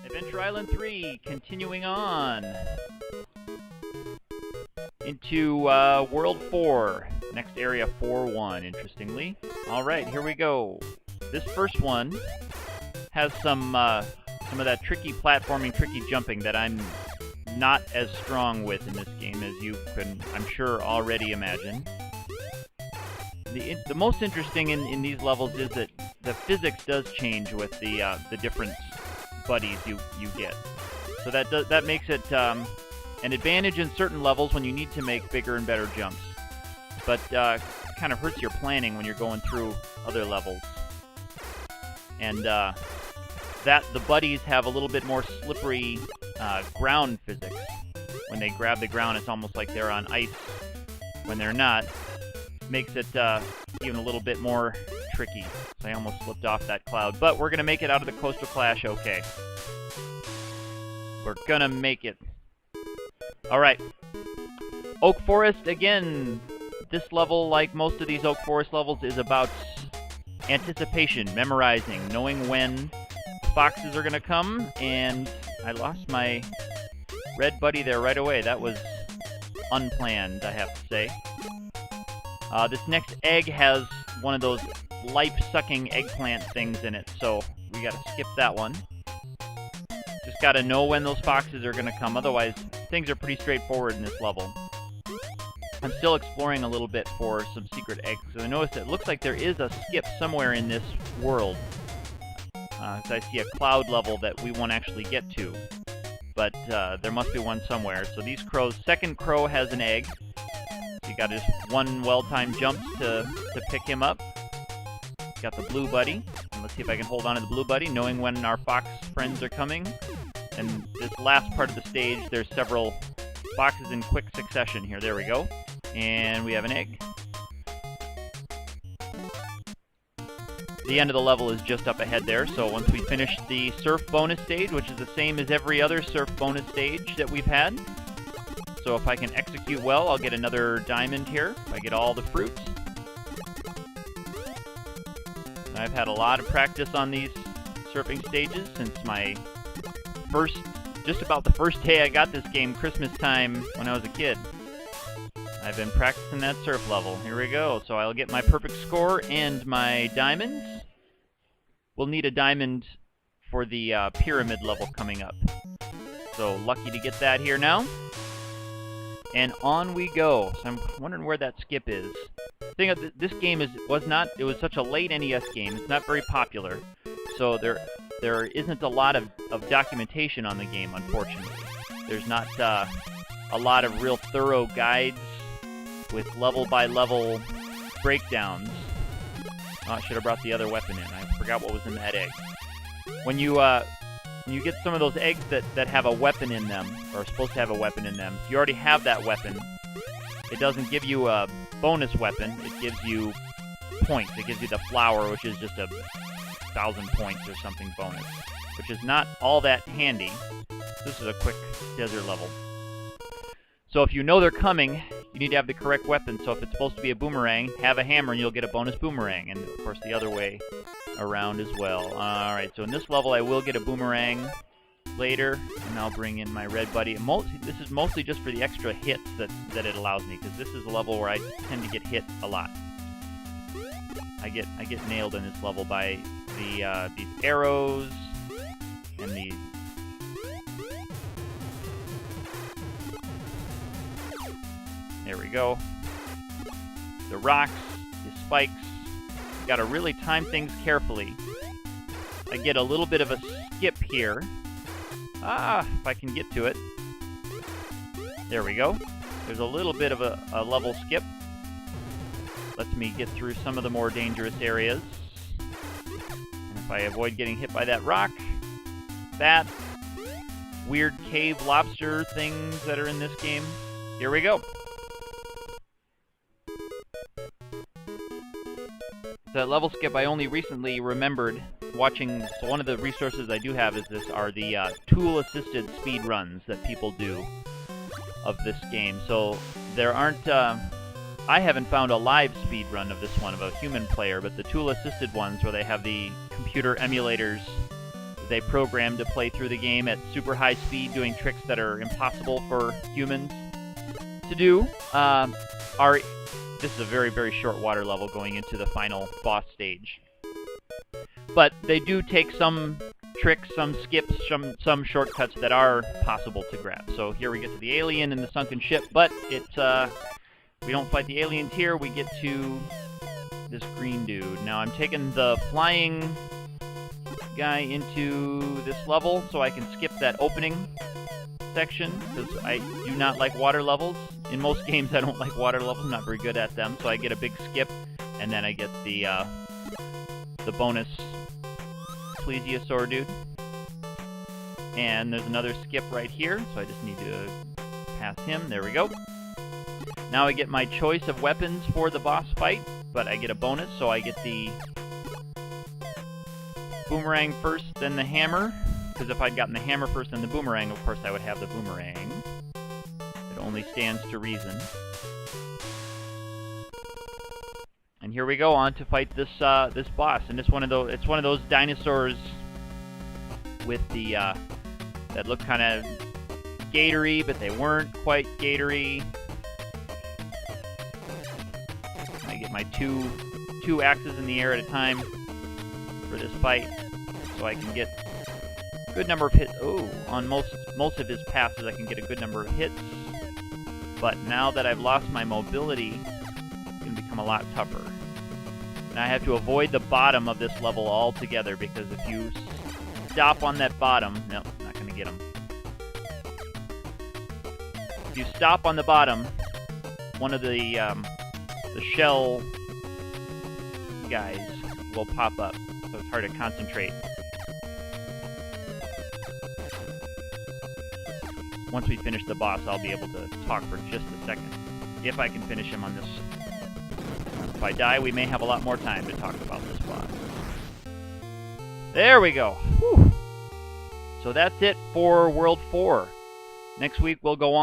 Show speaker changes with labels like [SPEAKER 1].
[SPEAKER 1] Adventure Island 3, continuing on into World 4, next area 4-1, interestingly. Alright, here we go. This first one has some of that tricky platforming, tricky jumping that I'm not as strong with in this game as you can, I'm sure, already imagine. The most interesting in these levels is that the physics does change with the different buddies you get. So that makes it an advantage in certain levels when you need to make bigger and better jumps. But kind of hurts your planning when you're going through other levels. And the buddies have a little bit more slippery ground physics. When they grab the ground, it's almost like they're on ice. When they're not, makes it even a little bit more tricky. So I almost slipped off that cloud. But we're going to make it out of the Coastal Clash okay. We're going to make it. Alright. Oak Forest, again. This level, like most of these Oak Forest levels, is about anticipation, memorizing, knowing when foxes are going to come. And I lost my red buddy there right away. That was unplanned, I have to say. This next egg has one of those life-sucking eggplant things in it, so we gotta skip that one. Just gotta know when those foxes are gonna come, otherwise things are pretty straightforward in this level. I'm still exploring a little bit for some secret eggs, because I noticed it looks like there is a skip somewhere in this world. So I see a cloud level that we won't actually get to, but there must be one somewhere. So these crows, second crow has an egg. You got just one well-timed jump to pick him up. Got the blue buddy. And let's see if I can hold on to the blue buddy, knowing when our fox friends are coming. And this last part of the stage, there's several foxes in quick succession here. There we go. And we have an egg. The end of the level is just up ahead there, so once we finish the surf bonus stage, which is the same as every other surf bonus stage that we've had. So if I can execute well, I'll get another diamond here, if I get all the fruits. I've had a lot of practice on these surfing stages since my just about the first day I got this game, Christmas time, when I was a kid. I've been practicing that surf level. Here we go. So I'll get my perfect score and my diamonds. We'll need a diamond for the pyramid level coming up. So lucky to get that here now. And on we go. So I'm wondering where that skip is. The thing of this game was such a late NES game. It's not very popular. So there isn't a lot of documentation on the game, unfortunately. There's not a lot of real thorough guides with level-by-level breakdowns. Oh, I should have brought the other weapon in. I forgot what was in that egg. When you get some of those eggs that have a weapon in them, or are supposed to have a weapon in them, if you already have that weapon, it doesn't give you a bonus weapon, it gives you points. It gives you the flower, which is just 1,000 points or something bonus, which is not all that handy. This is a quick desert level. So if you know they're coming, you need to have the correct weapon. So if it's supposed to be a boomerang, have a hammer and you'll get a bonus boomerang. And of course the other way around as well. Alright, so in this level I will get a boomerang later, and I'll bring in my red buddy. This is mostly just for the extra hits that it allows me, because this is a level where I tend to get hit a lot. I get nailed in this level by these arrows and these. There we go. The rocks, the spikes. Got to really time things carefully. I get a little bit of a skip here. If I can get to it. There we go. There's a little bit of a level skip. Lets me get through some of the more dangerous areas. And if I avoid getting hit by that rock, that weird cave lobster things that are in this game, here we go. The level skip I only recently remembered watching. So one of the resources I do have are the tool-assisted speed runs that people do of this game. So there aren't. I haven't found a live speed run of this one of a human player, but the tool-assisted ones where they have the computer emulators they programmed to play through the game at super high speed, doing tricks that are impossible for humans to do. This is a very, very short water level going into the final boss stage. But they do take some tricks, some skips, some shortcuts that are possible to grab. So here we get to the alien in the sunken ship, but we don't fight the aliens here. We get to this green dude. Now I'm taking the flying guy into this level so I can skip that opening section, because I do not like water levels. In most games I don't like water levels, I'm not very good at them, so I get a big skip, and then I get the bonus plesiosaur dude. And there's another skip right here, so I just need to pass him. There we go. Now I get my choice of weapons for the boss fight, but I get a bonus, so I get the boomerang first, then the hammer. Because if I'd gotten the hammer first, then the boomerang, of course I would have the boomerang. It only stands to reason. And here we go, on to fight this this boss. And it's one of those dinosaurs with the that look kind of gatory, but they weren't quite gatory. I get my two axes in the air at a time for this fight, so I can get a good number of hits. Oh, on most of his passes I can get a good number of hits. But now that I've lost my mobility, it's going to become a lot tougher. And I have to avoid the bottom of this level altogether, because if you stop on that bottom... No, not going to get him. If you stop on the bottom, one of the shell guys will pop up, so it's hard to concentrate. Once we finish the boss, I'll be able to talk for just a second, if I can finish him on this. If I die, we may have a lot more time to talk about this boss. There we go. Whew. So that's it for World 4. Next week we'll go on